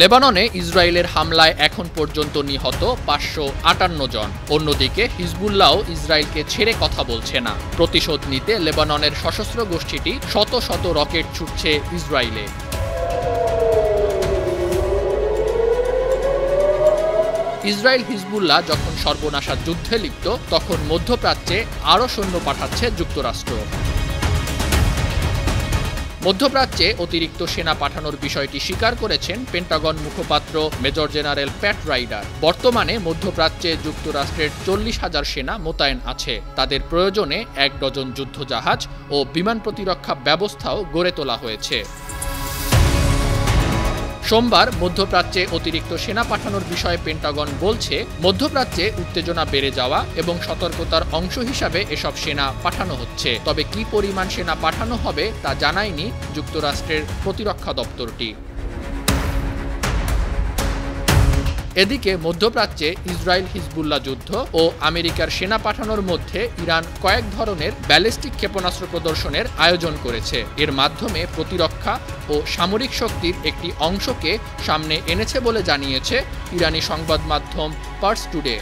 লেবাননে ইসরায়েলের হামলায় এখন পর্যন্ত নিহত ৫৫৮ জন। অন্যদিকে হিজবুল্লাহও ইসরায়েলকে ছেড়ে কথা বলছে না। প্রতিশোধ নিতে লেবাননের সশস্ত্র গোষ্ঠীটি শত শত রকেট ছুটছে ইসরায়েলে। ইসরায়েল হিজবুল্লাহ যখন সর্বনাশা যুদ্ধে লিপ্ত, তখন মধ্যপ্রাচ্যে আরও সৈন্য পাঠাচ্ছে যুক্তরাষ্ট্র। মধ্যপ্রাচ্যে অতিরিক্ত সেনা পাঠানোর বিষয়টি স্বীকার করেছেন পেন্টাগন মুখপাত্র মেজর জেনারেল প্যাট রাইডার। বর্তমানে মধ্যপ্রাচ্যে যুক্তরাষ্ট্রের ৪০,০০০ সেনা মোতায়েন আছে। তাদের প্রয়োজনে ১ ডজন যুদ্ধজাহাজ ও বিমান প্রতিরক্ষা ব্যবস্থাও গড়ে তোলা হয়েছে। সোমবার মধ্যপ্রাচ্যে অতিরিক্ত সেনা পাঠানোর বিষয়ে পেন্টাগন বলছে, মধ্যপ্রাচ্যে উত্তেজনা বেড়ে যাওয়া এবং সতর্কতার অংশ হিসাবে এসব সেনা পাঠানো হচ্ছে। তবে কী পরিমাণ সেনা পাঠানো হবে তা জানায়নি যুক্তরাষ্ট্রের প্রতিরক্ষা দপ্তরটি। এদিকে মধ্যপ্রাচ্যে ইসরায়েল হিজবুল্লাহ যুদ্ধ ও আমেরিকার সেনা পাঠানোর মধ্যে ইরান কয়েক ধরনের ব্যালিস্টিক ক্ষেপণাস্ত্র প্রদর্শনের আয়োজন করেছে। এর মাধ্যমে প্রতিরক্ষা ও সামরিক শক্তির একটি অংশকে সামনে এনেছে বলে জানিয়েছে ইরানি সংবাদ মাধ্যম পার্স টুডে।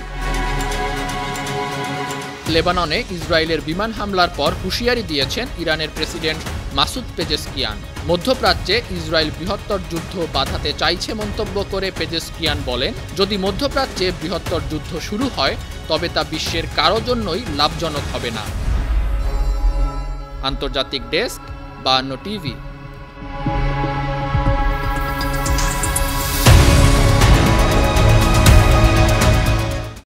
লেবাননে ইসরায়েলের বিমান হামলার পর হুঁশিয়ারি দিয়েছেন ইরানের প্রেসিডেন্ট মাসুদ পেজেশকিয়ান। মধ্যপ্রাচ্যে ইসরায়েল বৃহত্তর যুদ্ধ বাধাতে চাইছে মন্তব্য করে পেজেশকিয়ান বলেন, যদি মধ্যপ্রাচ্যে বৃহত্তর যুদ্ধ শুরু হয় তবে তা বিশ্বের কারো জন্যই লাভজনক হবে না। আন্তর্জাতিক ডেস্ক, 52 টিভি।